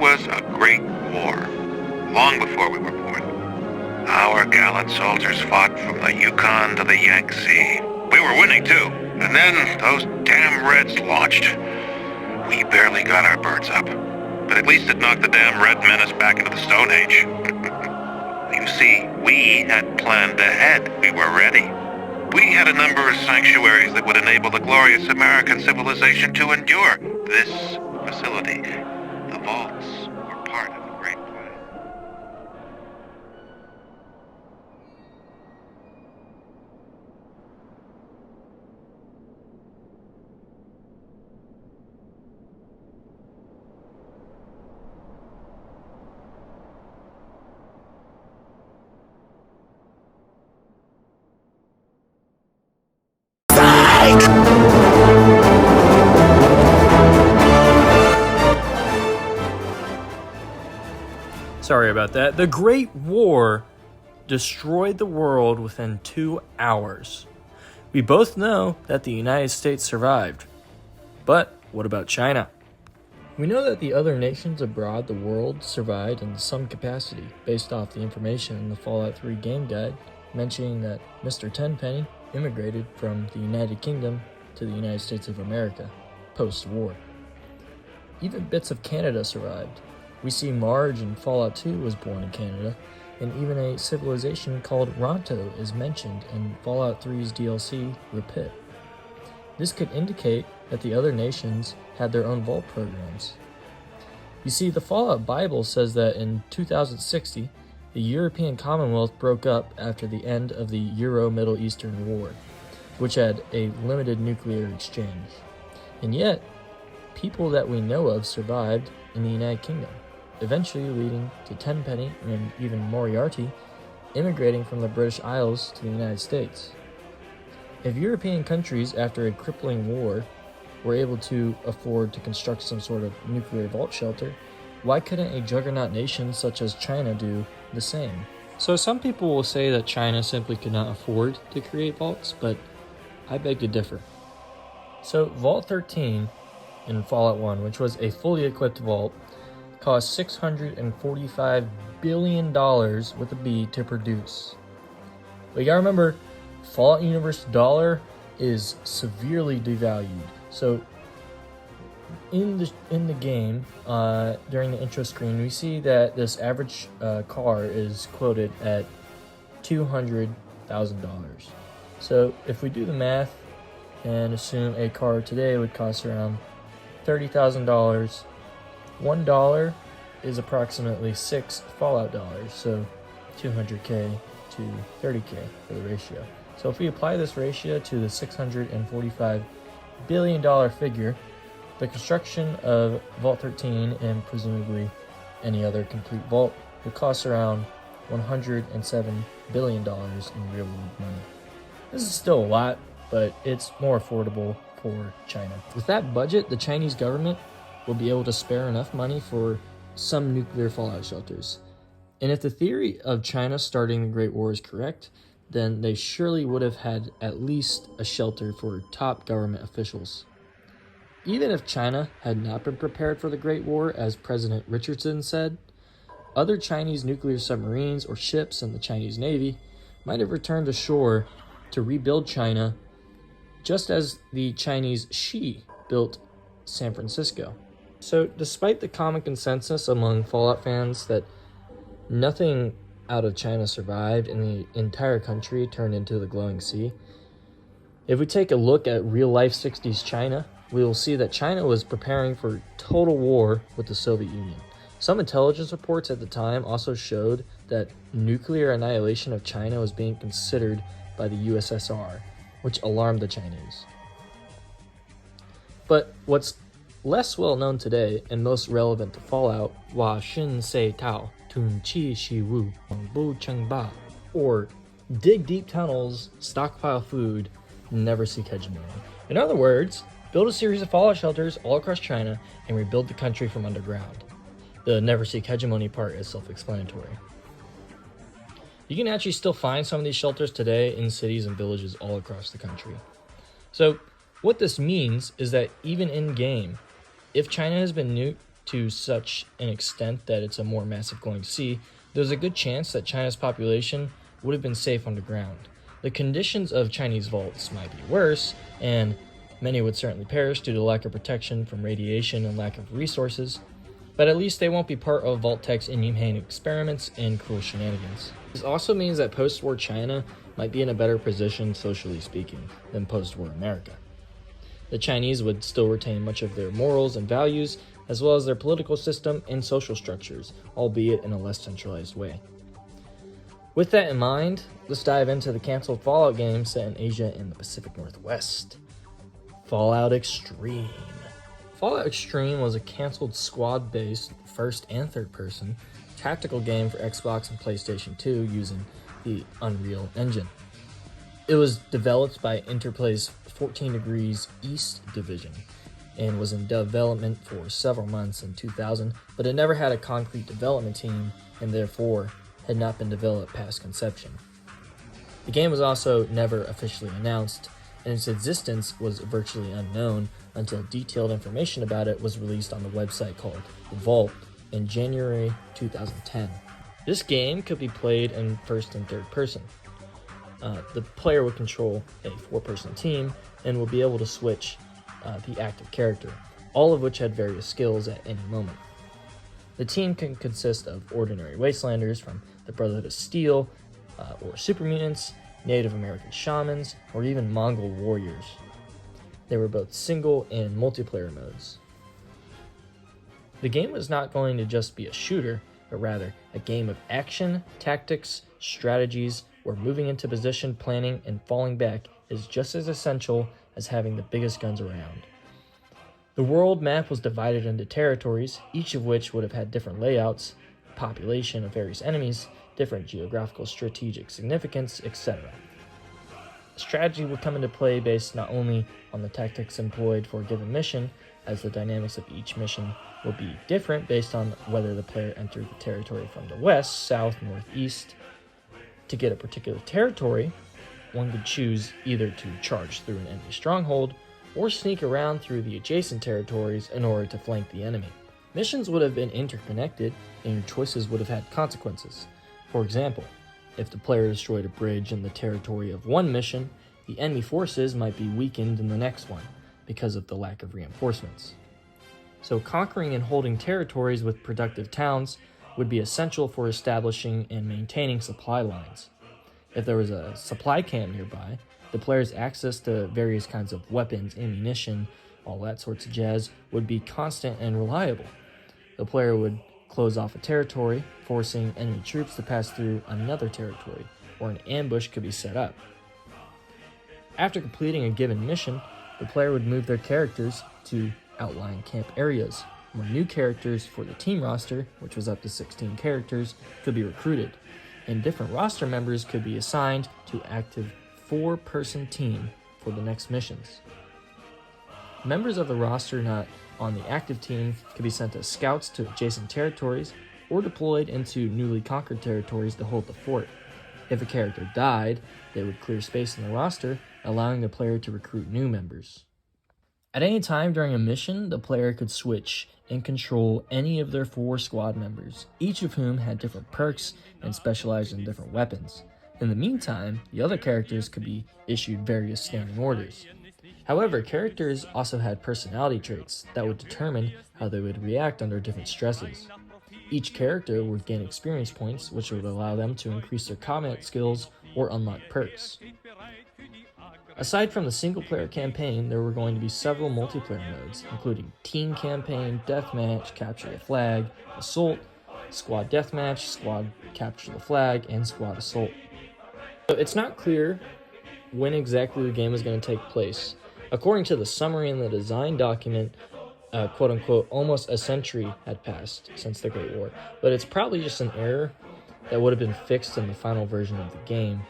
was a great war, long before we were born. Our gallant soldiers fought from the Yukon to the Yangtze. We were winning, too. And then those damn Reds launched. We barely got our birds up. But at least it knocked the damn Red Menace back into the Stone Age. You see, we had planned ahead. We were ready. We had a number of sanctuaries that would enable the glorious American civilization to endure. This facility, the vaults, were part of a great plan. Sorry about that. The Great War destroyed the world within 2 hours. We both know that the United States survived. But what about China? We know that the other nations abroad the world survived in some capacity, based off the information in the Fallout 3 game guide, mentioning that Mr. Tenpenny immigrated from the United Kingdom to the United States of America, post-war. Even bits of Canada survived. We see Marge in Fallout 2 was born in Canada, and even a civilization called Ronto is mentioned in Fallout 3's DLC, Repit. This could indicate that the other nations had their own vault programs. You see, the Fallout Bible says that in 2060, the European Commonwealth broke up after the end of the Euro-Middle Eastern War, which had a limited nuclear exchange. And yet, people that we know of survived in the United Kingdom, eventually leading to Tenpenny and even Moriarty immigrating from the British Isles to the United States. If European countries, after a crippling war, were able to afford to construct some sort of nuclear vault shelter, why couldn't a juggernaut nation such as China do the same? So some people will say that China simply could not afford to create vaults, but I beg to differ. So Vault 13 in Fallout 1, which was a fully equipped vault, cost $645 billion with a B to produce. But you gotta remember, Fallout Universe dollar is severely devalued. So in the game, during the intro screen, we see that this average car is quoted at $200,000. So if we do the math and assume a car today would cost around $30,000, $1 is approximately 6 Fallout dollars, so 200k to 30k for the ratio. So if we apply this ratio to the $645 billion figure, the construction of Vault 13 and presumably any other complete vault would cost around $107 billion in real world money. This is still a lot, but it's more affordable for China. With that budget, the Chinese government will be able to spare enough money for some nuclear fallout shelters. And if the theory of China starting the Great War is correct, then they surely would have had at least a shelter for top government officials. Even if China had not been prepared for the Great War, as President Richardson said, other Chinese nuclear submarines or ships in the Chinese Navy might have returned to shore to rebuild China, just as the Chinese Xi built San Francisco. So despite the common consensus among Fallout fans that nothing out of China survived and the entire country turned into the glowing sea, if we take a look at real-life 60s China, we will see that China was preparing for total war with the Soviet Union. Some intelligence reports at the time also showed that nuclear annihilation of China was being considered by the USSR, which alarmed the Chinese. But what's less well known today and most relevant to Fallout, Wa Shin Se Tao, Tun Chi Shi Wu, Bu Cheng Ba, or dig deep tunnels, stockpile food, never seek hegemony. In other words, build a series of fallout shelters all across China and rebuild the country from underground. The never seek hegemony part is self-explanatory. You can actually still find some of these shelters today in cities and villages all across the country. So what this means is that even in game, if China has been nuked to such an extent that it's a more massive glowing sea, there's a good chance that China's population would have been safe underground. The conditions of Chinese vaults might be worse, and many would certainly perish due to lack of protection from radiation and lack of resources, but at least they won't be part of Vault-Tech's inhumane experiments and cruel shenanigans. This also means that post-war China might be in a better position, socially speaking, than post-war America. The Chinese would still retain much of their morals and values, as well as their political system and social structures, albeit in a less centralized way. With that in mind, let's dive into the canceled Fallout game set in Asia and the Pacific Northwest. Fallout Extreme. Fallout Extreme was a canceled squad-based first and third person tactical game for Xbox and PlayStation 2 using the Unreal Engine. It was developed by Interplay's 14 Degrees East division and was in development for several months in 2000, but it never had a concrete development team and therefore had not been developed past conception. The game was also never officially announced, and its existence was virtually unknown until detailed information about it was released on the website called The Vault in January 2010. This game could be played in first and third person. The player would control a four-person team and would be able to switch the active character, all of which had various skills at any moment. The team can consist of ordinary wastelanders from the Brotherhood of Steel, or super mutants, Native American shamans, or even Mongol warriors. There were both single and multiplayer modes. The game was not going to just be a shooter, but rather a game of action, tactics, strategies, where moving into position, planning, and falling back is just as essential as having the biggest guns around. The world map was divided into territories, each of which would have had different layouts, population of various enemies, different geographical strategic significance, etc. Strategy would come into play based not only on the tactics employed for a given mission, as the dynamics of each mission would be different based on whether the player entered the territory from the west, south, north, east. To get a particular territory, one could choose either to charge through an enemy stronghold or sneak around through the adjacent territories in order to flank the enemy. Missions would have been interconnected, and your choices would have had consequences. For example, if the player destroyed a bridge in the territory of one mission, the enemy forces might be weakened in the next one because of the lack of reinforcements. So conquering and holding territories with productive towns would be essential for establishing and maintaining supply lines. If there was a supply camp nearby, the player's access to various kinds of weapons, ammunition, all that sorts of jazz would be constant and reliable. The player would close off a territory, forcing enemy troops to pass through another territory, or an ambush could be set up. After completing a given mission, the player would move their characters to outlying camp areas, where new characters for the team roster, which was up to 16 characters, could be recruited, and different roster members could be assigned to active four-person team for the next missions. Members of the roster not on the active team could be sent as scouts to adjacent territories or deployed into newly conquered territories to hold the fort. If a character died, they would clear space in the roster, allowing the player to recruit new members. At any time during a mission, the player could switch and control any of their four squad members, each of whom had different perks and specialized in different weapons. In the meantime, the other characters could be issued various standing orders. However, characters also had personality traits that would determine how they would react under different stresses. Each character would gain experience points, which would allow them to increase their combat skills or unlock perks. Aside from the single-player campaign, there were going to be several multiplayer modes, including Team Campaign, Deathmatch, Capture the Flag, Assault, Squad Deathmatch, Squad Capture the Flag, and Squad Assault. So it's not clear when exactly the game is going to take place. According to the summary in the design document, quote-unquote, almost a century had passed since the Great War, but it's probably just an error that would have been fixed in the final version of the game.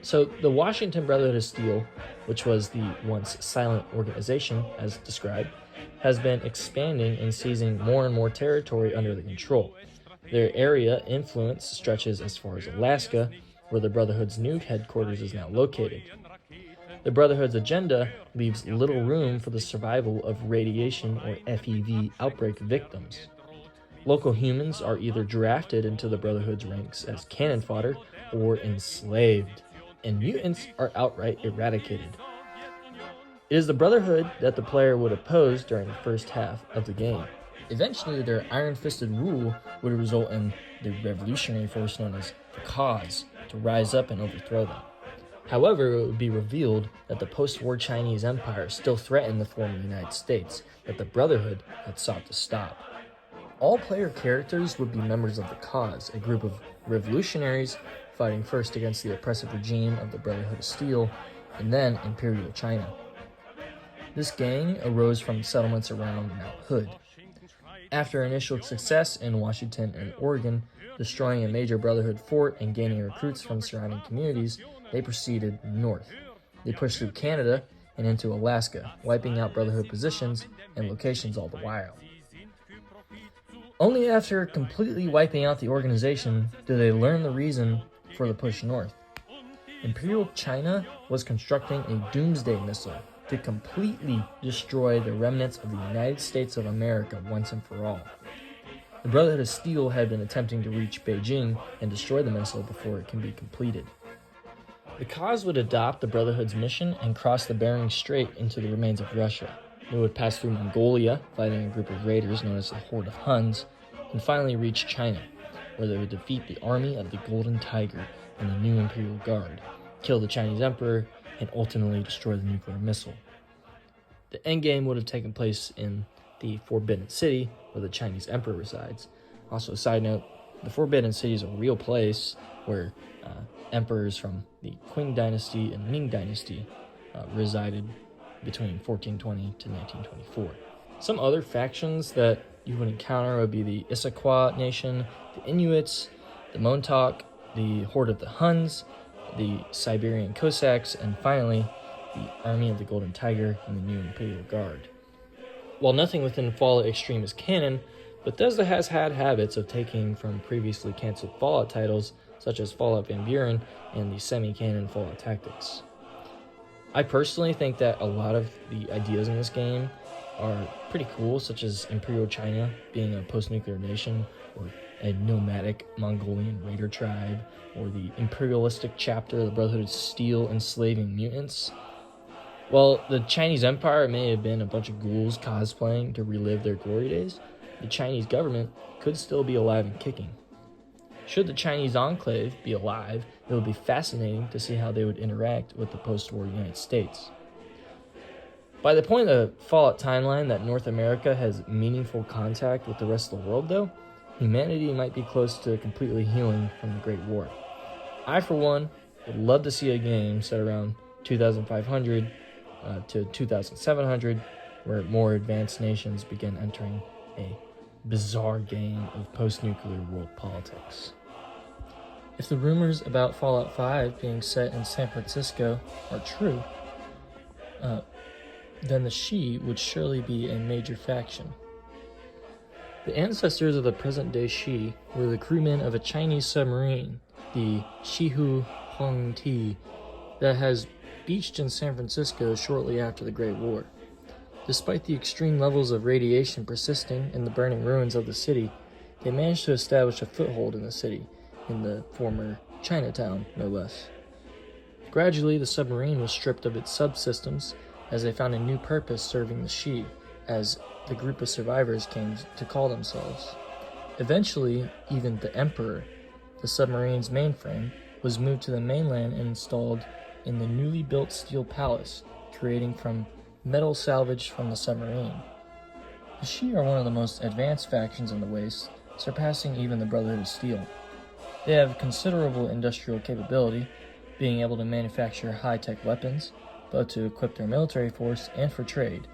So the Washington Brotherhood of Steel, which was the once silent organization, as described, has been expanding and seizing more and more territory under their control. Their area influence stretches as far as Alaska, where the Brotherhood's new headquarters is now located. The Brotherhood's agenda leaves little room for the survival of radiation or FEV outbreak victims. Local humans are either drafted into the Brotherhood's ranks as cannon fodder or enslaved, and mutants are outright eradicated. It is the Brotherhood that the player would oppose during the first half of the game. Eventually, their iron-fisted rule would result in the revolutionary force known as the Cause to rise up and overthrow them. However, it would be revealed that the post-war Chinese Empire still threatened the former United States that the Brotherhood had sought to stop. All player characters would be members of the Cause, a group of revolutionaries fighting first against the oppressive regime of the Brotherhood of Steel and then Imperial China. This gang arose from settlements around Mount Hood. After initial success in Washington and Oregon, destroying a major Brotherhood fort and gaining recruits from surrounding communities, they proceeded north. They pushed through Canada and into Alaska, wiping out Brotherhood positions and locations all the while. Only after completely wiping out the organization did they learn the reason for the push north. Imperial China was constructing a doomsday missile to completely destroy the remnants of the United States of America once and for all. The Brotherhood of Steel had been attempting to reach Beijing and destroy the missile before it can be completed. The Cause would adopt the Brotherhood's mission and cross the Bering Strait into the remains of Russia. They would pass through Mongolia, fighting a group of raiders known as the Horde of Huns, and finally reach China, where they would defeat the army of the Golden Tiger and the new Imperial Guard, kill the Chinese Emperor, and ultimately destroy the nuclear missile. The endgame would have taken place in the Forbidden City, where the Chinese Emperor resides. Also, a side note, the Forbidden City is a real place where emperors from the Qing Dynasty and Ming Dynasty resided between 1420 to 1924. Some other factions that you would encounter would be the Issaquah Nation, the Inuits, the Montauk, the Horde of the Huns, the Siberian Cossacks, and finally, the Army of the Golden Tiger and the new Imperial Guard. While nothing within Fallout Extreme is canon, Bethesda has had habits of taking from previously canceled Fallout titles such as Fallout Van Buren and the semi-canon Fallout Tactics. I personally think that a lot of the ideas in this game are pretty cool, such as Imperial China being a post-nuclear nation, or a nomadic Mongolian raider tribe, or the imperialistic chapter of the Brotherhood of Steel enslaving mutants. While the Chinese Empire may have been a bunch of ghouls cosplaying to relive their glory days, the Chinese government could still be alive and kicking. Should the Chinese Enclave be alive, it would be fascinating to see how they would interact with the post-war United States. By the point of the Fallout timeline that North America has meaningful contact with the rest of the world, though, humanity might be close to completely healing from the Great War. I, for one, would love to see a game set around 2500 to 2700, where more advanced nations begin entering a bizarre game of post-nuclear world politics. If the rumors about Fallout 5 being set in San Francisco are true, then the Shi would surely be a major faction. The ancestors of the present-day Shi were the crewmen of a Chinese submarine, the Shihu Hongti, that has beached in San Francisco shortly after the Great War. Despite the extreme levels of radiation persisting in the burning ruins of the city, they managed to establish a foothold in the city, in the former Chinatown, no less. Gradually, the submarine was stripped of its subsystems as they found a new purpose serving the Shi, as the group of survivors came to call themselves. Eventually, even the Emperor, the submarine's mainframe, was moved to the mainland and installed in the newly built Steel Palace, creating from metal salvaged from the submarine. The Shi are one of the most advanced factions in the Waste, surpassing even the Brotherhood of Steel. They have considerable industrial capability, being able to manufacture high-tech weapons, both to equip their military force and for trade.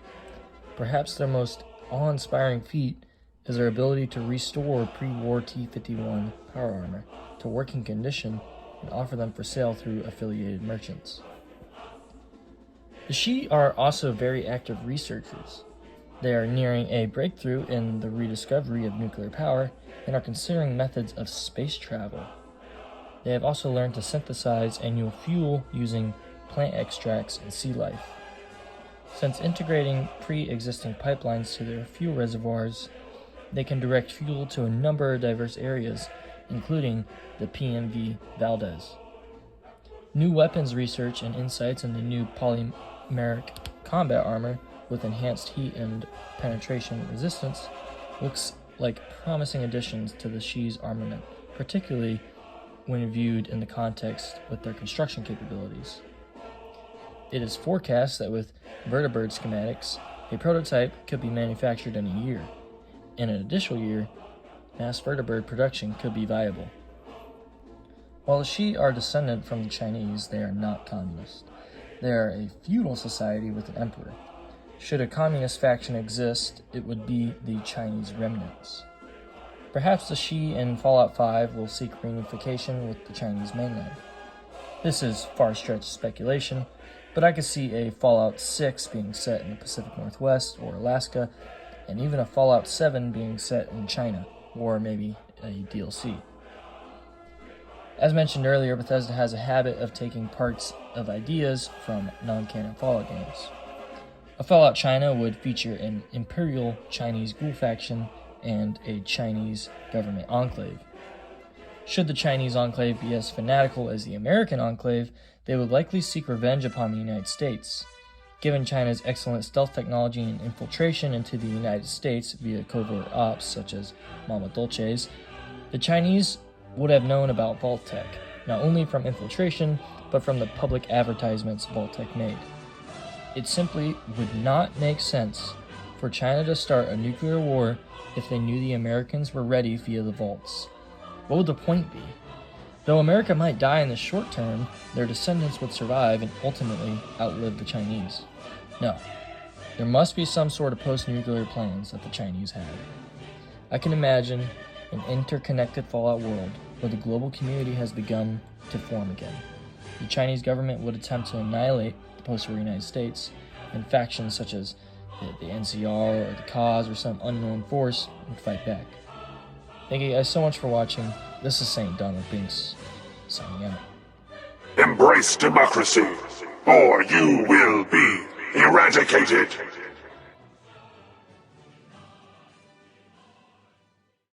Perhaps their most awe-inspiring feat is their ability to restore pre-war T-51 power armor to working condition and offer them for sale through affiliated merchants. The Shi are also very active researchers. They are nearing a breakthrough in the rediscovery of nuclear power and are considering methods of space travel. They have also learned to synthesize annual fuel using plant extracts, and sea life. Since integrating pre-existing pipelines to their fuel reservoirs, they can direct fuel to a number of diverse areas, including the PMV Valdez. New weapons research and insights into new polymeric combat armor with enhanced heat and penetration resistance looks like promising additions to the Xi's armament, particularly when viewed in the context with their construction capabilities. It is forecast that with vertibird schematics, a prototype could be manufactured in a year. In an additional year, mass vertibird production could be viable. While the Xi are descended from the Chinese, they are not communist. They are a feudal society with an emperor. Should a communist faction exist, it would be the Chinese remnants. Perhaps the Xi in Fallout 5 will seek reunification with the Chinese mainland. This is far-stretched speculation, but I could see a Fallout 6 being set in the Pacific Northwest or Alaska, and even a Fallout 7 being set in China, or maybe a DLC. As mentioned earlier, Bethesda has a habit of taking parts of ideas from non-canon Fallout games. A Fallout China would feature an Imperial Chinese ghoul faction and a Chinese government enclave. Should the Chinese enclave be as fanatical as the American enclave, they would likely seek revenge upon the United States. Given China's excellent stealth technology and infiltration into the United States via covert ops such as Mama Dulce's, the Chinese would have known about Vault-Tec, not only from infiltration, but from the public advertisements Vault-Tec made. It simply would not make sense for China to start a nuclear war if they knew the Americans were ready via the vaults. What would the point be? Though America might die in the short term, their descendants would survive and ultimately outlive the Chinese. No, there must be some sort of post-nuclear plans that the Chinese have. I can imagine an interconnected Fallout world where the global community has begun to form again. The Chinese government would attempt to annihilate the post-war United States, and factions such as the NCR or the Cause or some unknown force would fight back. Thank you guys so much for watching. This is St. Donald Binks, signing out. Embrace democracy, or you will be eradicated.